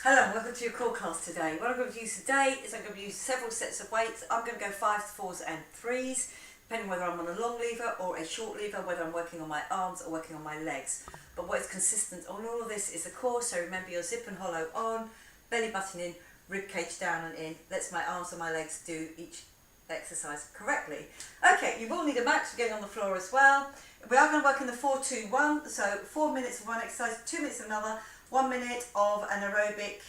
Hello and welcome to your core class today. What I'm going to use today is I'm going to use several sets of weights. I'm going to go 5s, 4s and 3s, depending whether I'm on a long lever or a short lever, whether I'm working on my arms or working on my legs. But what is consistent on all of this is the core, so remember your zip and hollow on, belly button in, rib cage down and in. Lets my arms and my legs do each exercise correctly. Okay, you will need a mat to get on the floor as well. We are going to work in the 4-2-1, so 4 minutes of one exercise, 2 minutes of another, 1 minute of an aerobic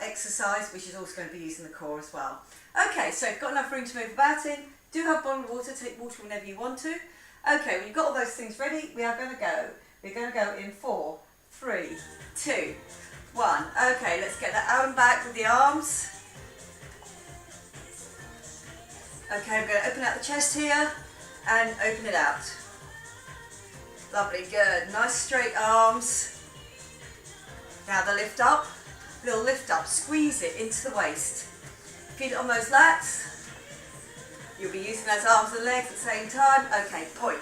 exercise, which is also going to be using the core as well. Okay, so you've got enough room to move about in. Do have bottled water, take water whenever you want to. Okay, when you've got all those things ready, we are going to go. We're going to go in 4, 3, 2, 1. Okay, let's get that out and back with the arms. Okay, I'm going to open out the chest here and open it out. Lovely, good. Nice straight arms. Now the lift up, little lift up, squeeze it into the waist. Feel it on those lats. You'll be using those arms and legs at the same time. Okay, point,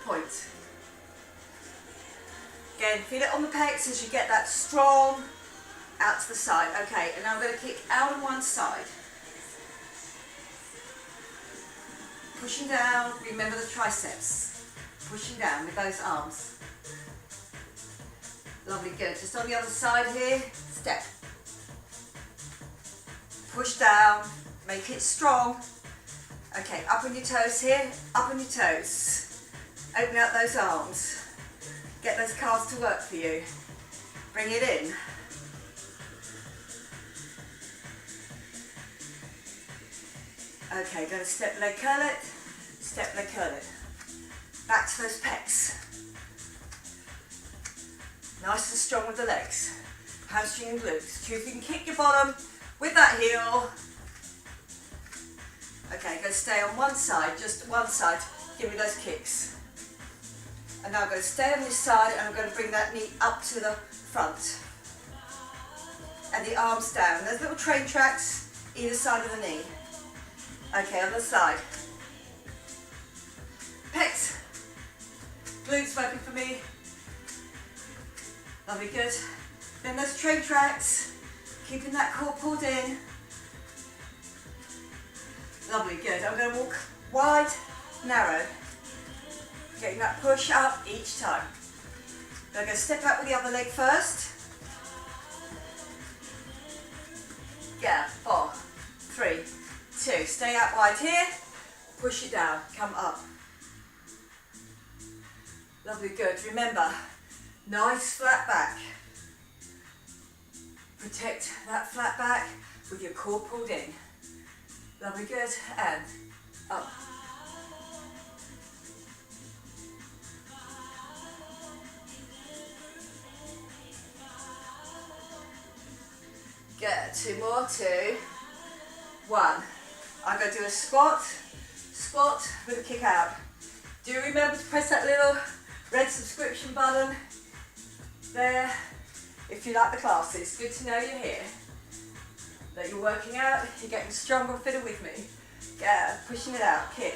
point. Again, feel it on the pecs as you get that strong out to the side. Okay, and now I'm going to kick out on one side. Pushing down, remember the triceps. Pushing down with those arms. Lovely, good. Just on the other side here, step. Push down, make it strong. Okay, up on your toes here, up on your toes. Open out those arms. Get those calves to work for you. Bring it in. Okay, go to step, leg curl it, step, leg curl it. Back to those pecs. Nice and strong with the legs. Hamstring and glutes. See if you can kick your bottom with that heel. Okay, go stay on one side, just one side. Give me those kicks. And now I'm going to stay on this side and I'm going to bring that knee up to the front. And the arms down. There's little train tracks either side of the knee. Okay, other side. Pecs. Glutes working for me. Lovely, good. Then those train tracks, keeping that core pulled in. Lovely, good. I'm going to walk wide, narrow. Getting that push up each time. Then I'm going to step out with the other leg first. Yeah, 4, 3, 2. Stay out wide here. Push it down. Come up. Lovely, good. Remember, nice flat back. Protect that flat back with your core pulled in. Lovely, good. And up. Good. 2 more. 2, 1. I'm going to do a squat. Squat with a kick out. Do remember to press that little red subscription button there if you like the classes. Good to know you're here, that you're working out, you're getting stronger and fitter with me. Yeah, pushing it out, kick.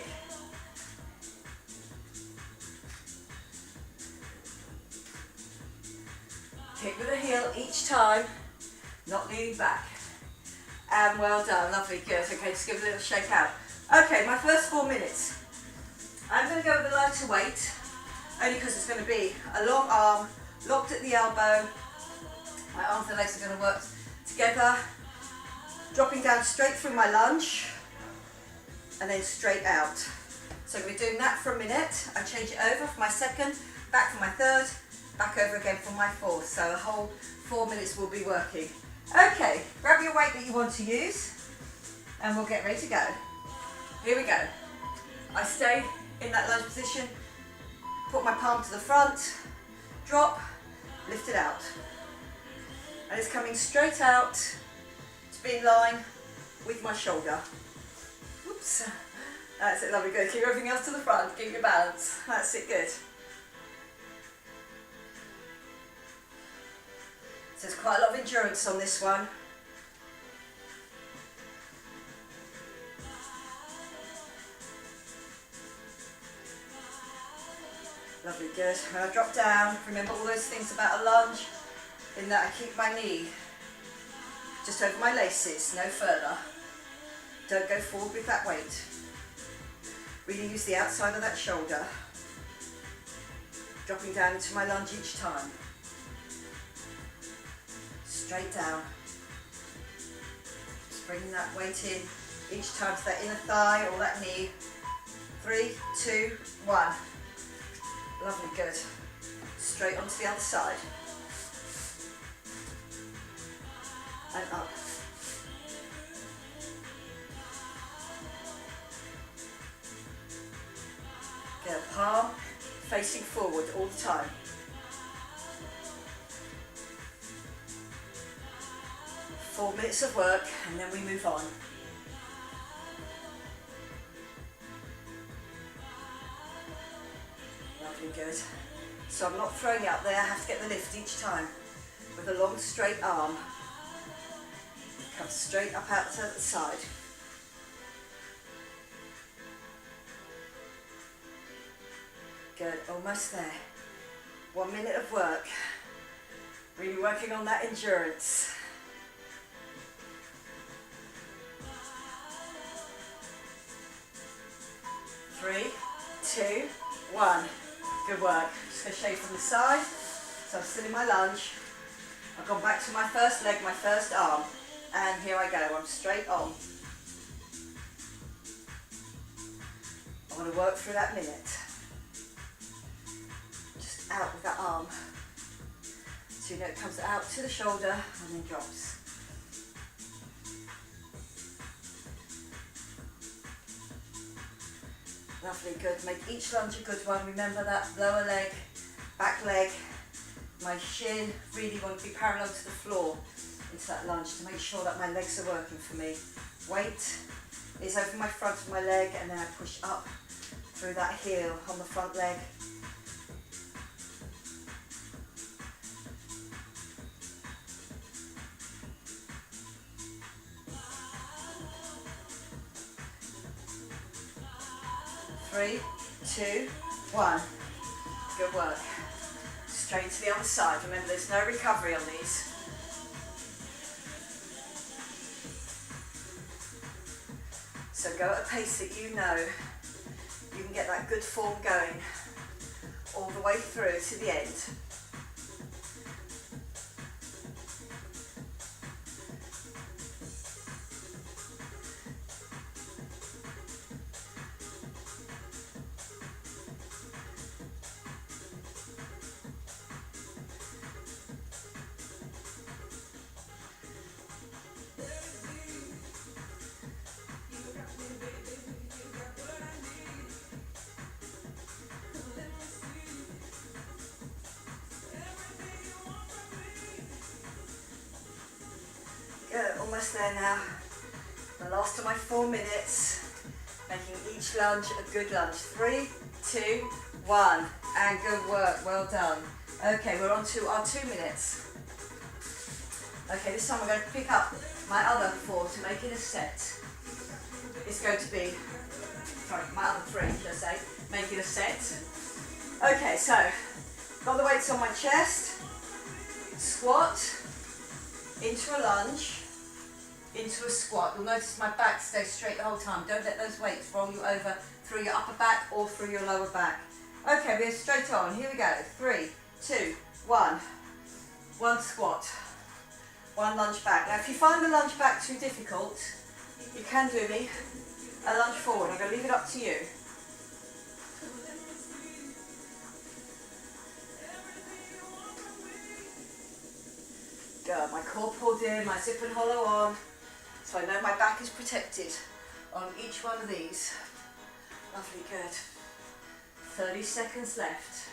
Kick with the heel each time, not leaning back. And well done, lovely, good. Okay, just give it a little shake out. Okay, my first 4 minutes. I'm going to go with a lighter weight, only because it's going to be a long arm, locked at the elbow. My arms and legs are going to work together, dropping down straight through my lunge, and then straight out. So we're doing that for a minute. I change it over for my second, back for my third, back over again for my fourth. So a whole 4 minutes will be working. Okay, grab your weight that you want to use, and we'll get ready to go. Here we go. I stay in that lunge position, put my palm to the front, drop, lift it out. And it's coming straight out to be in line with my shoulder. Oops. That's it, lovely, good. Keep everything else to the front, keep your balance. That's it, good. So there's quite a lot of endurance on this one. Lovely, good. When I drop down, remember all those things about a lunge, in that I keep my knee just over my laces, no further. Don't go forward with that weight. Really use the outside of that shoulder. Dropping down into my lunge each time. Straight down. Just bringing that weight in each time to that inner thigh or that knee. 3, 2, 1. Lovely, good. Straight onto the other side. And up. Get a palm facing forward all the time. Four minutes of work and then we move on. Lovely, good. So I'm not throwing it up there, I have to get the lift each time with a long straight arm. Come straight up out to the side. Good, almost there. 1 minute of work. Really working on that endurance. Three, 2, 1. Good work. Just going to show you from the side. So I'm still in my lunge. I've gone back to my first leg, my first arm. And here I go, I'm straight on. I want to work through that minute. Just out with that arm. So you know it comes out to the shoulder and then drops. Lovely, good. Make each lunge a good one. Remember that lower leg, back leg, my shin. Really want to be parallel to the floor into that lunge to make sure that my legs are working for me. Weight is over my front of my leg and then I push up through that heel on the front leg. Three, 2, 1. Good work. Straight to the other side. Remember, there's no recovery on these. So go at a pace that you know you can get that good form going all the way through to the end. Good, almost there now. The last of my 4 minutes. Making each lunge a good lunge. 3, 2, 1. And good work, well done. Okay, we're on to our 2 minutes. Okay, this time I'm going to pick up my other 4 to make it a set. It's going to be, sorry, my other 3, should I say, make it a set. Okay, so, got the weights on my chest, squat, into a lunge, into a squat. You'll notice my back stays straight the whole time. Don't let those weights roll you over through your upper back or through your lower back. Okay, we're straight on. Here we go. 3, 2, 1. One squat. One lunge back. Now, if you find the lunge back too difficult, you can do me a lunge forward. I'm going to leave it up to you. Good. My core pulled in, my zip and hollow on, so I know my back is protected on each one of these. Lovely, good. 30 seconds left.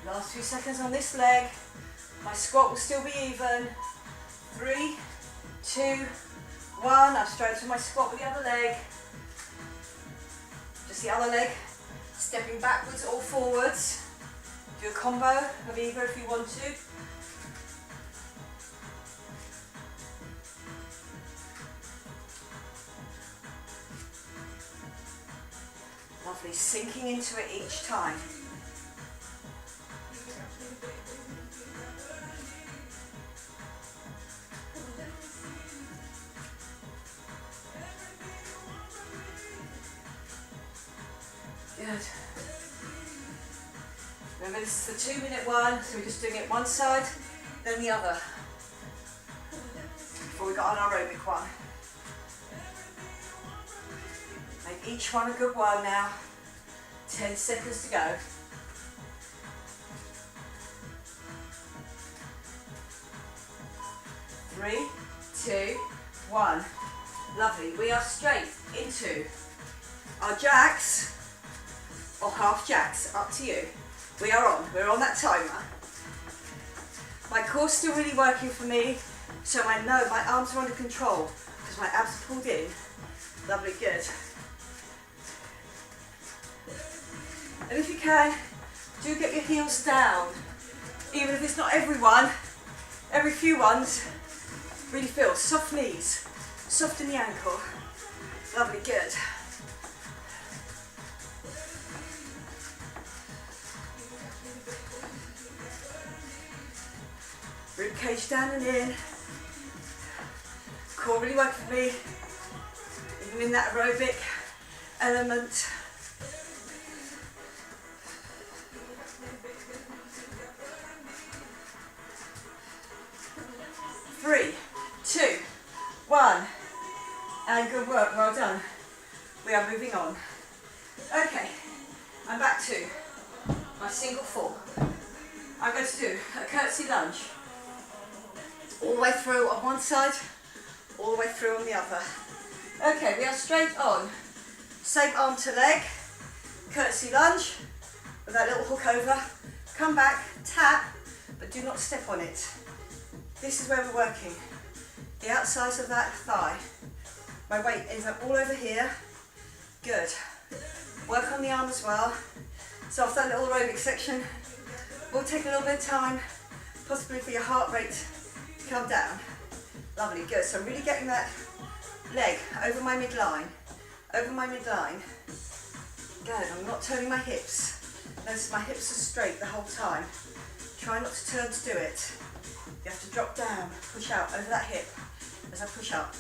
Last few seconds on this leg. My squat will still be even. 3, 2, 1. I've straightened my squat with the other leg. Just the other leg stepping backwards or forwards. Do a combo of either if you want to. Lovely, sinking into it each time. Good. Remember, this is the 2-minute one, so we're just doing it one side, then the other. Before we got on aerobic one. Make each one a good one now. 10 seconds to go. 3, 2, 1. Lovely. We are straight into our jacks or half jacks, up to you. We're on that timer. My core's still really working for me, so I know my arms are under control because my abs are pulled in. Lovely, good. And if you can, do get your heels down. Even if it's not everyone, every few ones, really feel soft knees, soften the ankle. Lovely, good. Rib cage down and in. Core really working for me, even in that aerobic element. Three, two, one, and good work, well done. We are moving on. Okay, I'm back to my single form. I'm going to do a curtsy lunge. All the way through on one side, all the way through on the other. Okay, we are straight on. Same arm to leg, curtsy lunge, with that little hook over. Come back, tap, but do not step on it. This is where we're working. The outsides of that thigh. My weight ends up all over here. Good. Work on the arm as well. So after that little aerobic section, will take a little bit of time, possibly for your heart rate to come down. Lovely, good. So I'm really getting that leg over my midline. Over my midline. Good, I'm not turning my hips. Notice my hips are straight the whole time. Try not to turn to do it. You have to drop down, push out over that hip as I push up.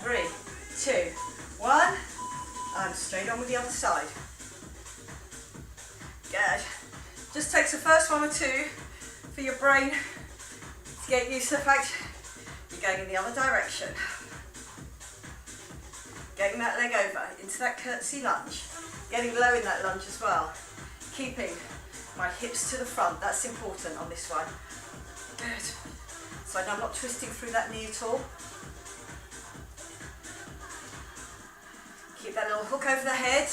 Three, two, one, and straight on with the other side. Good. Just takes the first one or two for your brain to get used to the fact you're going in the other direction. Getting that leg over into that curtsy lunge. Getting low in that lunge as well. Keeping my hips to the front, that's important on this one. Good. So I know I'm not twisting through that knee at all. Keep that little hook over the head.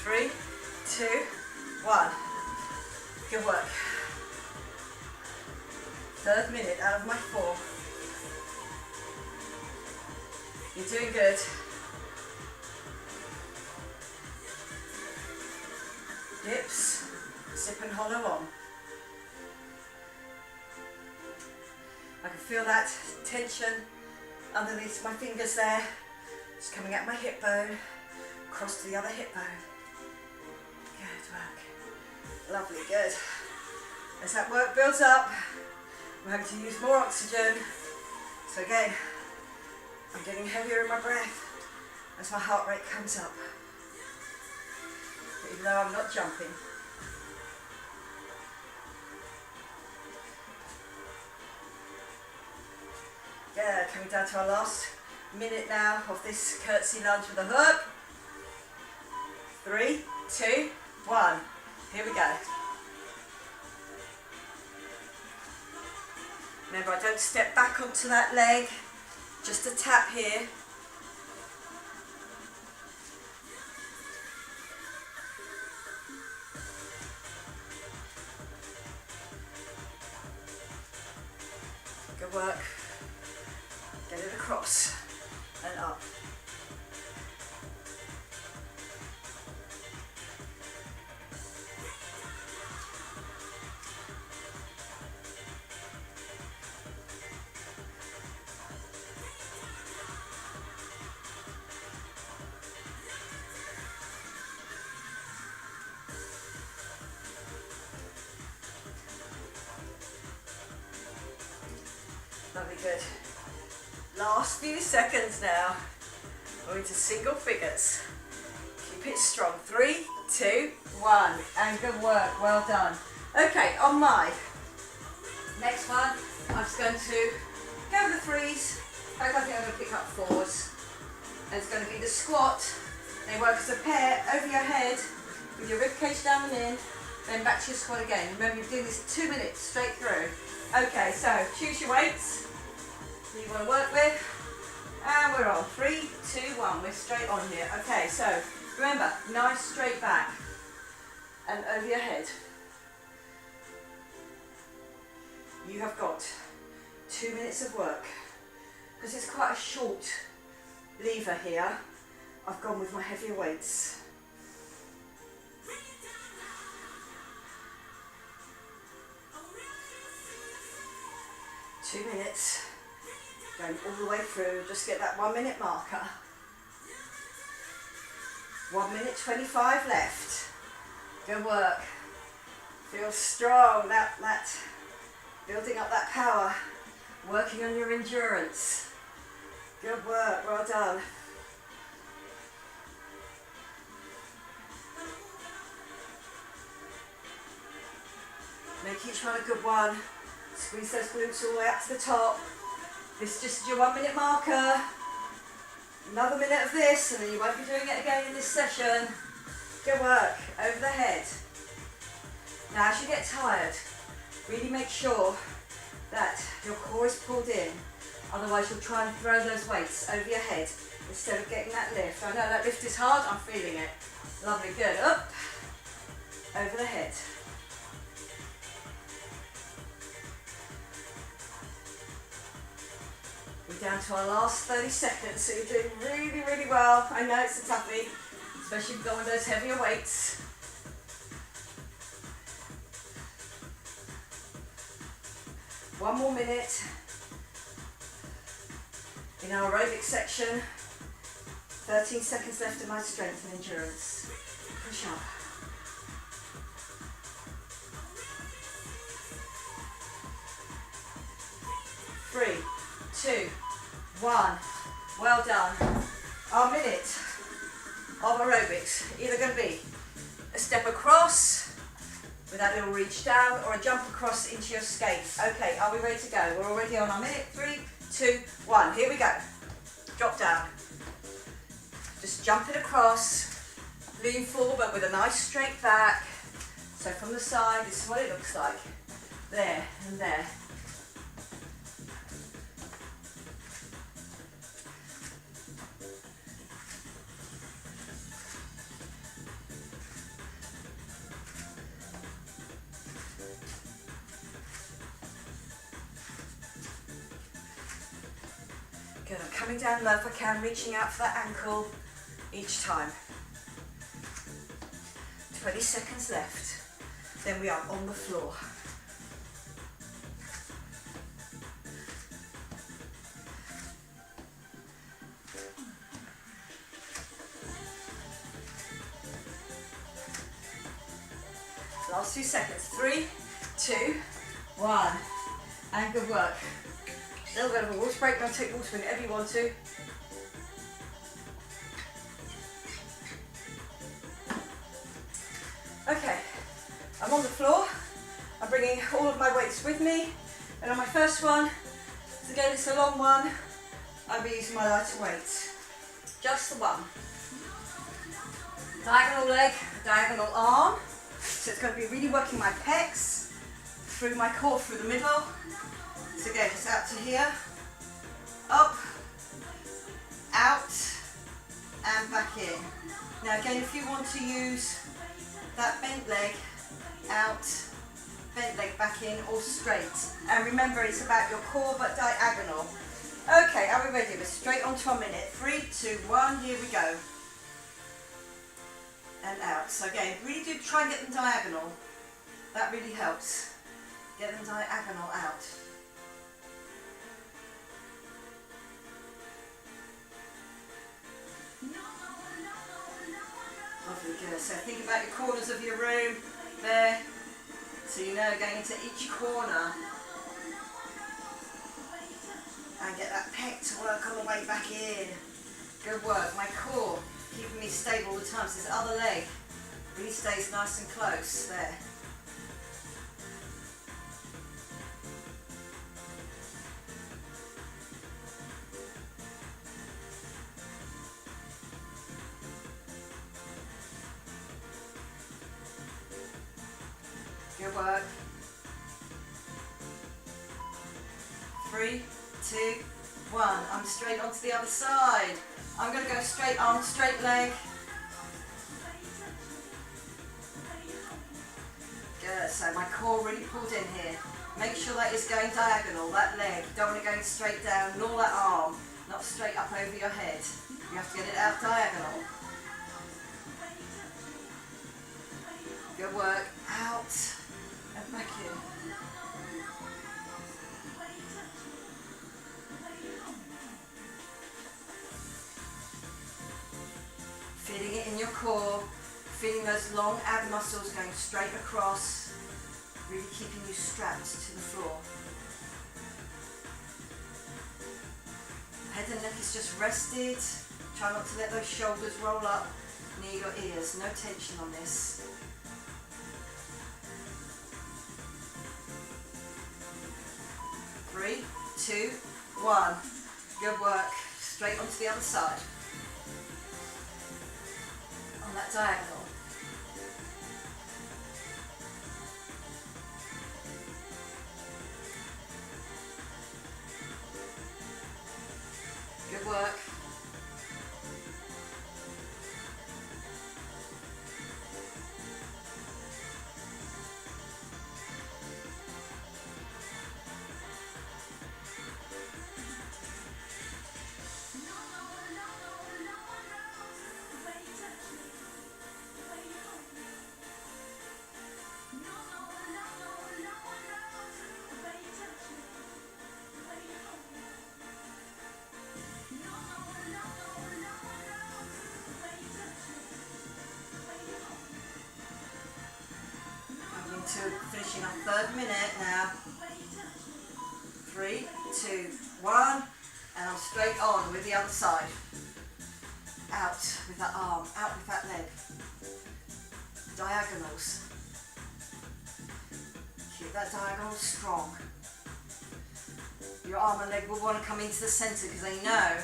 Three, two, one. Good work. Third minute out of my 4. You're doing good. Dips, sip and hollow on. I can feel that tension underneath my fingers there. Just coming out my hip bone, across to the other hip bone. Good work. Lovely, good. As that work builds up, I'm having to use more oxygen. So again, I'm getting heavier in my breath as my heart rate comes up. Even though I'm not jumping. Yeah, coming down to our last minute now of this curtsy lunge with a hook. 3, 2, 1. Here we go. Remember, I don't step back onto that leg, just a tap here. Good work. Get it across and up. Lovely, good. Last few seconds now. We're into single figures. Keep it strong. 3, 2, 1. And good work. Well done. Okay, on my next one, I'm just going to go with the 3s. I think I'm going to pick up 4s. And it's going to be the squat. They work as a pair over your head with your rib cage down and in. Then back to your squat again. Remember, you're doing this 2 minutes straight through. Okay, so choose your weights you want to work with, and we're on. 3, 2, 1. We're straight on here. Okay, so remember, nice straight back and over your head. You have got 2 minutes of work. Because it's quite a short lever here, I've gone with my heavier weights. Two minutes, going all the way through, just get that 1 minute marker. 1 minute 25 left. Good work. Feel strong, that building up that power, working on your endurance. Good work, well done. Make each one a good one. Squeeze those glutes all the way up to the top. This is just your 1 minute marker. Another minute of this, and then you won't be doing it again in this session. Good work, over the head. Now as you get tired, really make sure that your core is pulled in. Otherwise you'll try and throw those weights over your head instead of getting that lift. I know that lift is hard, I'm feeling it. Lovely, good. Up, over the head. We're down to our last 30 seconds, so you're doing really, really well. I know it's a toughie, especially if you've got one of those heavier weights. One more minute in our aerobic section. 13 seconds left of my strength and endurance. Push up. Three, 2, 1. Well done. Our minute of aerobics either going to be a step across with that little reach down, or a jump across into your skate. Okay, are we ready to go? We're already on our minute. 3, 2, 1. Here we go. Drop down. Just jump it across. Lean forward but with a nice straight back. So from the side, this is what it looks like. There and there. Good, I'm coming down low if I can, reaching out for that ankle each time. 20 seconds left, then we are on the floor. Last 2 seconds, 3, 2, 1, and good work. A little bit of a water break, now take water whenever you want to. Okay, I'm on the floor. I'm bringing all of my weights with me. And on my first one, So again, it's a long one. I'll be using my lighter weight. Just the one. Diagonal leg, diagonal arm. So it's going to be really working my pecs, through my core, through the middle. So again, just out to here, up, out, and back in. Now again, if you want to use that bent leg out, bent leg back in, or straight. And remember, it's about your core but diagonal. Okay, are we ready? We're straight on to a minute. 3, 2, 1, here we go. And out. So again, really do try and get them diagonal. That really helps. Get them diagonal out. Lovely, good. So think about your corners of your room there. So you know, going into each corner. And get that pec to work on the way back in. Good work. My core keeping me stable all the time. So this other leg really stays nice and close there. Good work. 3, 2, 1. I'm straight onto the other side. I'm going to go straight arm, straight leg. Good. So my core really pulled in here. Make sure that is going diagonal, that leg. Don't want it going straight down, nor that arm. Not straight up over your head. You have to get it out diagonal. Good work. Out and back in. Feeling it in your core, feeling those long ab muscles going straight across, really keeping you strapped to the floor. Head and neck is just rested. Try not to let those shoulders roll up near your ears. No tension on this. Three, 2, 1. Good work. Straight onto the other side. On that diagonal. Good work. Finishing our third minute now. 3, 2, 1, and I'm straight on with the other side. Out with that arm, out with that leg. Diagonals. Keep that diagonal strong. Your arm and leg will want to come into the centre because they know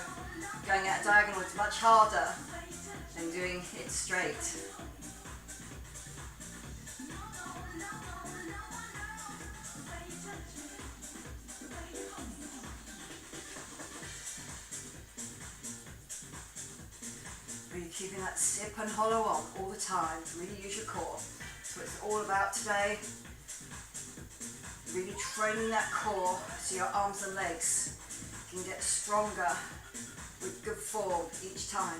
going out diagonal is much harder than doing it straight. Really keeping that sip and hollow on all the time to really use your core. That's what it's all about today. Really training that core so your arms and legs can get stronger with good form each time.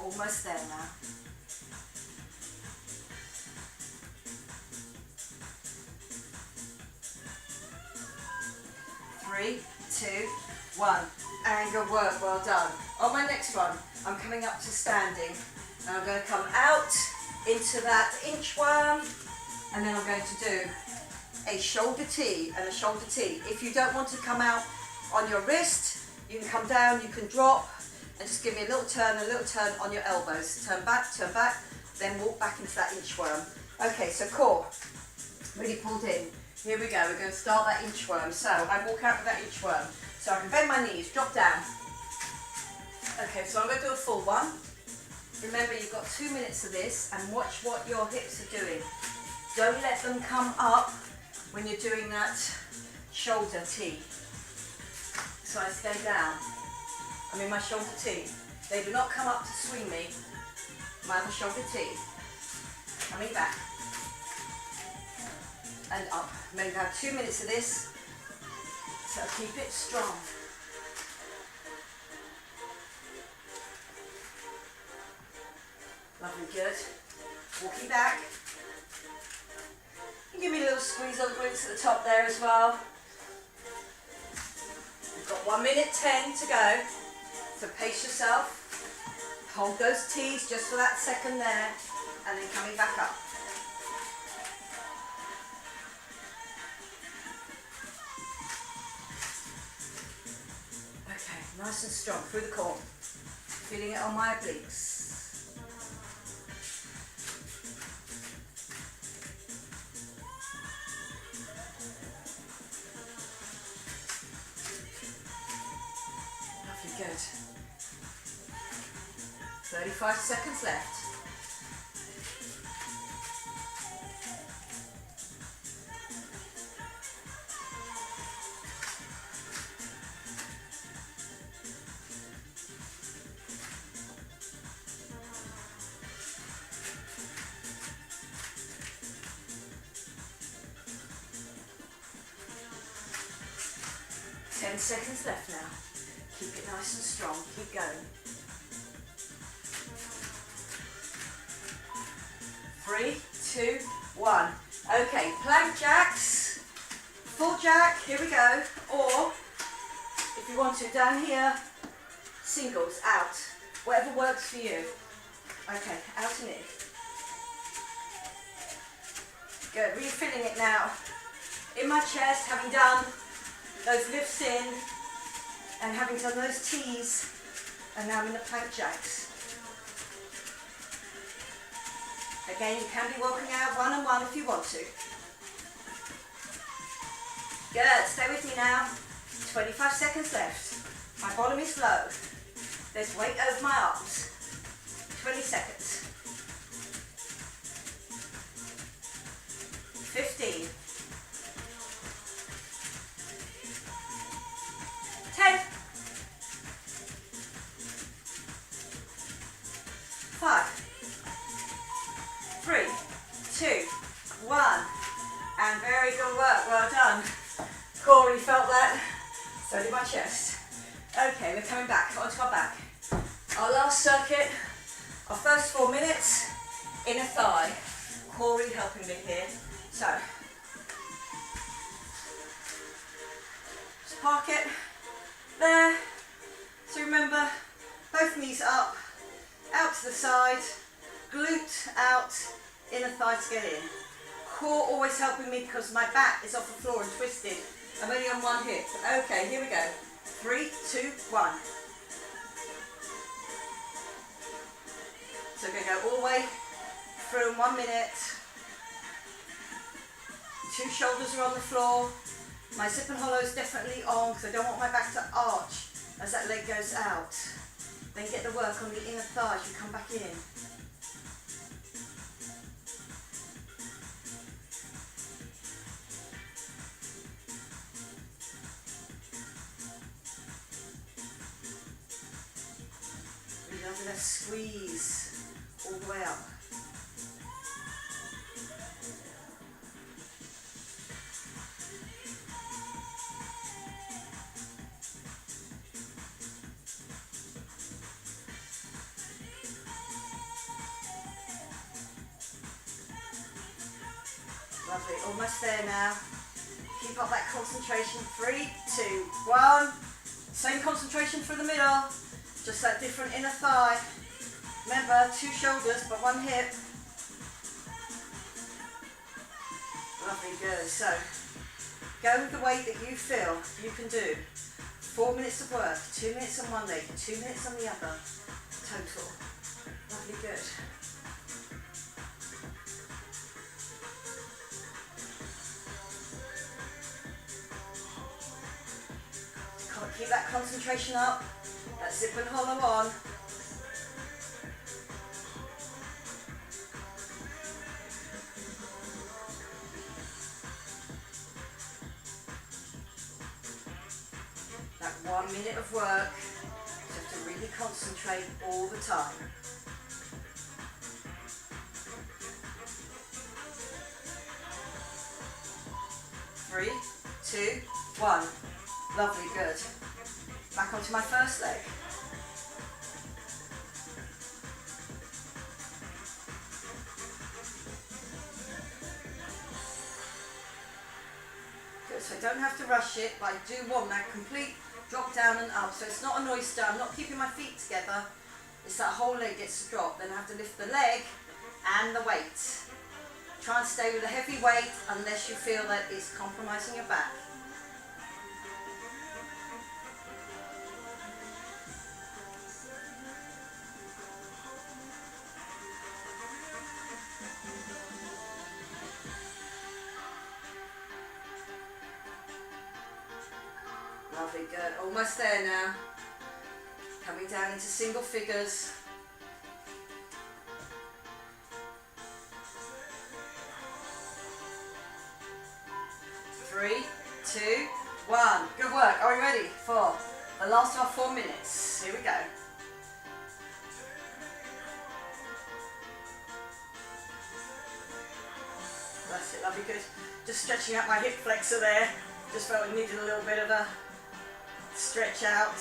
Almost there now. 3, 2, 1. And good work, well done. On my next one, I'm coming up to standing. And I'm going to come out into that inchworm, and then I'm going to do a shoulder T and a shoulder T. If you don't want to come out on your wrist, you can come down, you can drop, and just give me a little turn on your elbows. Turn back, then walk back into that inchworm. Okay, so core, really pulled in. Here we go, we're going to start that inchworm. So I walk out with that inchworm. So I can bend my knees, drop down. Okay, so I'm going to do a full one. Remember, you've got 2 minutes of this, and watch what your hips are doing. Don't let them come up when you're doing that shoulder T. So I stay down. I'm in my shoulder T. They do not come up to swing me. My other shoulder T. Coming back. And up. Maybe have 2 minutes of this. So keep it strong. Lovely, good. Walking back. And give me a little squeeze on the glutes at the top there as well. You've got 1 minute 10 to go. So pace yourself. Hold those T's just for that second there. And then coming back up. Okay, nice and strong through the core. Feeling it on my obliques. Lovely, good. 35 seconds left. Seconds left now. Keep it nice and strong. Keep going. 3, 2, 1. Okay, plank jacks, full jack. Here we go. Or if you want to, down here, singles out. Whatever works for you. Okay, out and in. Good. Really feeling it now. In my chest, having done those lifts in and having done those T's, and now I'm in the plank jacks. Again, you can be walking out one and one if you want to. Good, stay with me now. 25 seconds left. My bottom is low. There's weight over my arms. 20 seconds. 15. 10, 5, 3, 2, 1, and very good work, well done. Corey felt that, so did my chest. Okay, we're coming back, onto our back. Our last circuit, our first 4 minutes, inner thigh. Corey helping me here. So, just park it. There, so remember, both knees up, out to the side, glute out, inner thigh to get in. Core always helping me because my back is off the floor and twisted. I'm only on one hip. Okay, here we go. 3, 2, 1. So we're going to go all the way through in 1 minute. 2 shoulders are on the floor. My zip and hollow is definitely on because I don't want my back to arch as that leg goes out. Then get the work on the inner thigh as you come back in. Really under that squeeze all the way up. Lovely, almost there now. Keep up that concentration. 3, 2, 1. Same concentration for the middle, just that different inner thigh. Remember, 2 shoulders but 1 hip. Lovely, good. So, go with the weight that you feel you can do. 4 minutes of work, 2 minutes on one leg, 2 minutes on the other. Total. Lovely, good. Keep that concentration up. That zip and hollow on. That 1 minute of work. You have to really concentrate all the time. 3, 2, 1. Lovely, good. Back onto my first leg. Good, so I don't have to rush it, but I do want that complete drop down and up. So it's not an oyster, I'm not keeping my feet together. It's that whole leg gets to drop. Then I have to lift the leg and the weight. Try and stay with a heavy weight unless you feel that it's compromising your back. Lovely, good. Almost there now. Coming down into single figures. 3, 2, 1. Good work. Are we ready for the last of our 4 minutes? Here we go. That's it, lovely, good. Just stretching out my hip flexor there. Just felt it needed a little bit of a stretch out.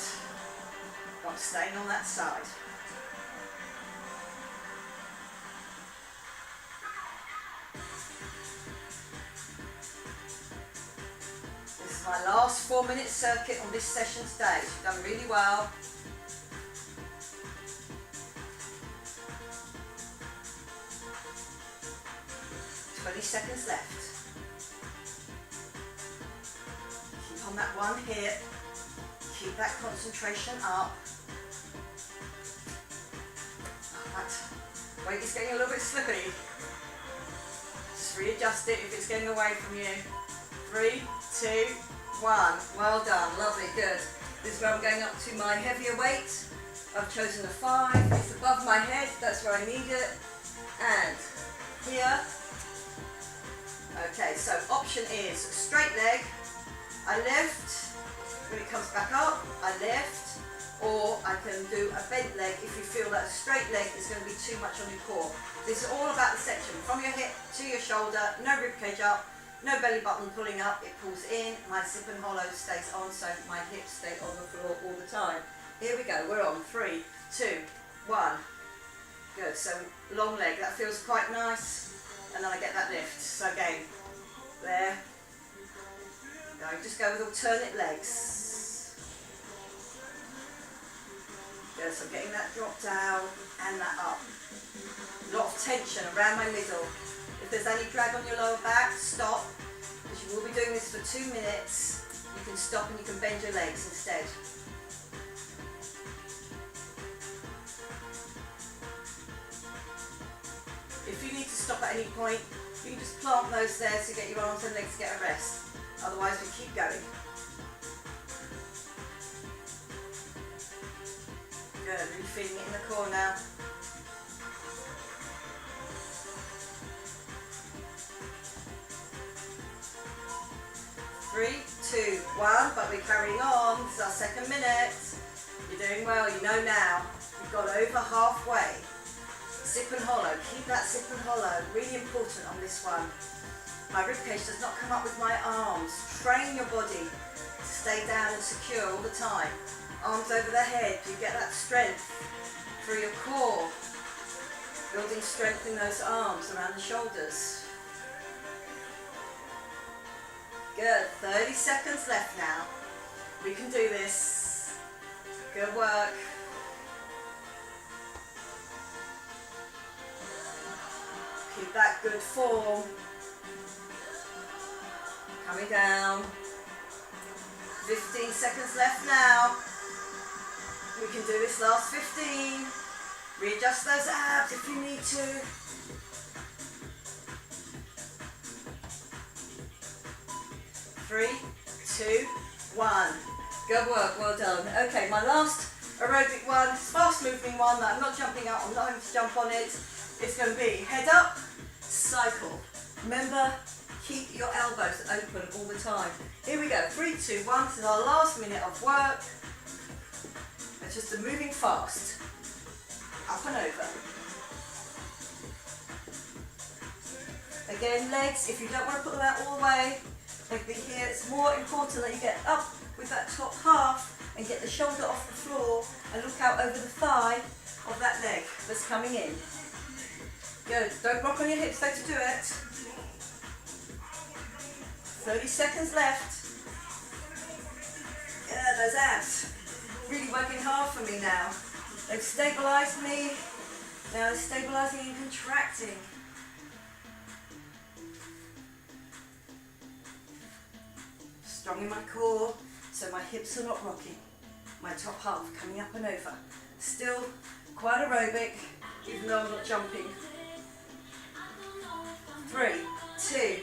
I'm staying on that side. This is my last 4-minute circuit on this session today. You've done really well. Seconds left. Keep on that one hip. Keep that concentration up. Oh, that weight is getting a little bit slippy. Just readjust it if it's getting away from you. 3, 2, 1. Well done. Lovely. Good. This is where I'm going up to my heavier weight. I've chosen a 5. It's above my head. That's where I need it. And here. Okay, so option is straight leg, I lift, when it comes back up, I lift, or I can do a bent leg if you feel that a straight leg is going to be too much on your core. This is all about the section, from your hip to your shoulder, no rib cage up, no belly button pulling up, it pulls in, my zip and hollow stays on, so my hips stay on the floor all the time. Here we go, we're on 3, 2, 1. Good, so long leg, that feels quite nice. And then I get that lift. So again, there. Just go with alternate legs. Good, so I'm getting that drop down and that up. A lot of tension around my middle. If there's any drag on your lower back, stop. Because you will be doing this for 2 minutes. You can stop and you can bend your legs instead. If you need to stop at any point, you can just plant those there to get your arms and legs to get a rest. Otherwise, we keep going. Good, really feeling it in the core now. Three, 2, 1, but we're carrying on. This is our 2nd minute. You're doing well, you know now. You've got over halfway. Zip and hollow, keep that zip and hollow, really important on this one. My ribcage does not come up with my arms. Train your body to stay down and secure all the time. Arms over the head, you get that strength through your core. Building strength in those arms around the shoulders. Good, 30 seconds left now. We can do this. Good work. Keep that good form. Coming down. 15 seconds left now. We can do this last 15. Readjust those abs if you need to. Three, 2, 1. Good work, well done. Okay, my last aerobic one, fast moving one that I'm not jumping out, I'm not having to jump on it. It's going to be head up, cycle. Remember, keep your elbows open all the time. Here we go, 3, 2, 1. This is our last minute of work. It's just a moving fast. Up and over. Again, legs, if you don't want to put them out all the way, like here, it's more important that you get up with that top half and get the shoulder off the floor and look out over the thigh of that leg that's coming in. Good, don't rock on your hips though to do it. 30 seconds left. Yeah, those abs. Really working hard for me now. They've stabilised me. Now they're stabilising and contracting. Strong in my core, so my hips are not rocking. My top half coming up and over. Still quite aerobic, even though I'm not jumping. 3, 2,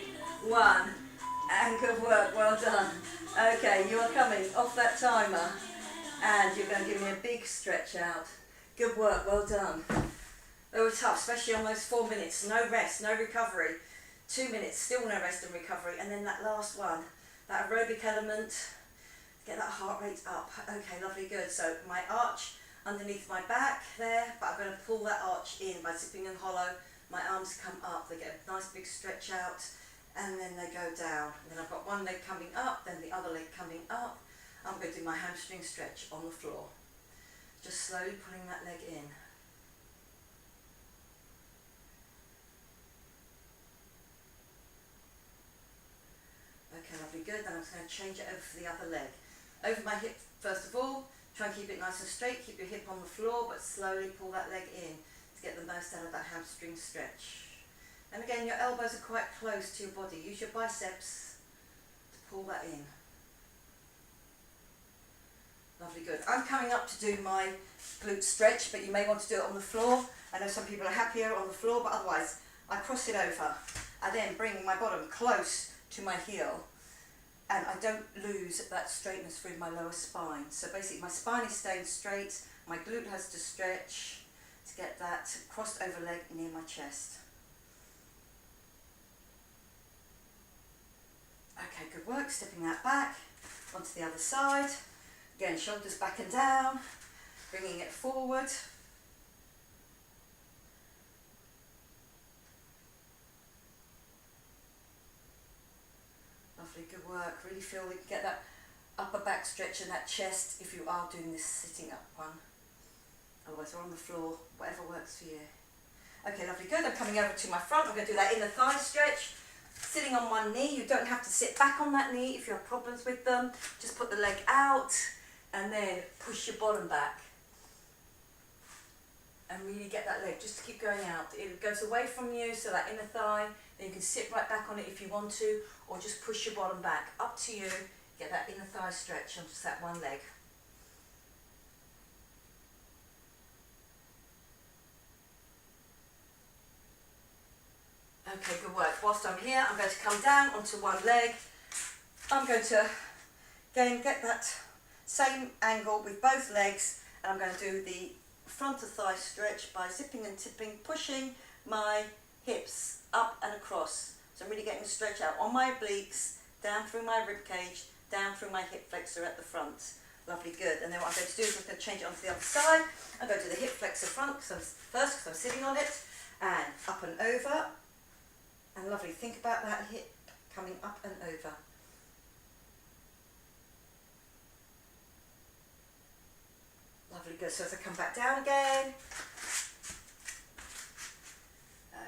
1, and good work, well done. Okay, you are coming off that timer, and you're going to give me a big stretch out. Good work, well done. They were tough, especially on those 4 minutes. No rest, no recovery. 2 minutes, still no rest and recovery, and then that last one. That aerobic element, get that heart rate up. Okay, lovely, good. So my arch underneath my back there, but I'm going to pull that arch in by zipping and hollow. My arms come up, they get a nice big stretch out, and then they go down. And then I've got one leg coming up, then the other leg coming up. I'm going to do my hamstring stretch on the floor. Just slowly pulling that leg in. Okay, lovely, good. Then I'm just going to change it over for the other leg. Over my hip, first of all, try and keep it nice and straight. Keep your hip on the floor, but slowly pull that leg in to get the most out of that hamstring stretch. And again, your elbows are quite close to your body. Use your biceps to pull that in. Lovely, good. I'm coming up to do my glute stretch, but you may want to do it on the floor. I know some people are happier on the floor, but otherwise, I cross it over. I then bring my bottom close to my heel, and I don't lose that straightness through my lower spine. So basically my spine is staying straight, my glute has to stretch to get that crossed over leg near my chest. Okay, good work, stepping that back onto the other side. Again, shoulders back and down, bringing it forward. Lovely, good work. Really feel we can get that upper back stretch and that chest if you are doing this sitting up one. Otherwise, we're on the floor, whatever works for you. Okay, lovely, good. I'm coming over to my front. I'm going to do that inner thigh stretch. Sitting on one knee. You don't have to sit back on that knee if you have problems with them. Just put the leg out and then push your bottom back. And really get that leg just to keep going out. It goes away from you, so that inner thigh. Then you can sit right back on it if you want to, or just push your bottom back. Up to you. Get that inner thigh stretch on just that one leg. Okay, good work. Whilst I'm here, I'm going to come down onto one leg. I'm going to, again, get that same angle with both legs, and I'm going to do the front of thigh stretch by zipping and tipping, pushing my hips up and across. So I'm really getting a stretch out on my obliques, down through my rib cage, down through my hip flexor at the front. Lovely, good. And then what I'm going to do is I'm going to change it onto the other side. I'm going to do the hip flexor front because I'm sitting on it, and up and over. And lovely, think about that hip coming up and over. Lovely, good. So as I come back down again.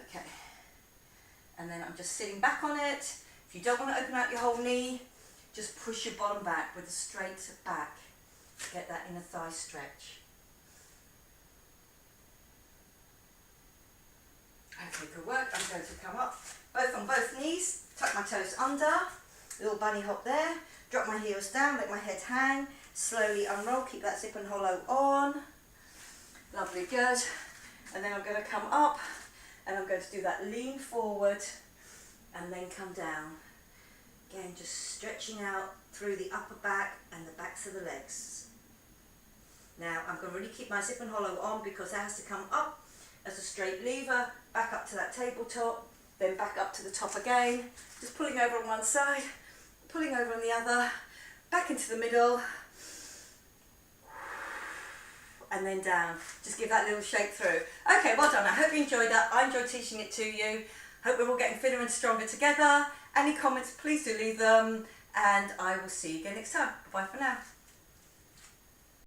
Okay. And then I'm just sitting back on it. If you don't want to open out your whole knee, just push your bottom back with a straight back to get that inner thigh stretch. Okay, good work. I'm going to come up both on both knees, tuck my toes under, little bunny hop there, drop my heels down, let my head hang, slowly unroll, keep that zip and hollow on. Lovely, good. And then I'm going to come up and I'm going to do that lean forward and then come down. Again, just stretching out through the upper back and the backs of the legs. Now I'm going to really keep my zip and hollow on because it has to come up as a straight lever, back up to that tabletop, then back up to the top again, just pulling over on one side, pulling over on the other, back into the middle, and then down. Just give that little shake through. Okay, well done. I hope you enjoyed that. I enjoyed teaching it to you. Hope we're all getting fitter and stronger together. Any comments, please do leave them, and I will see you again next time. Bye for now.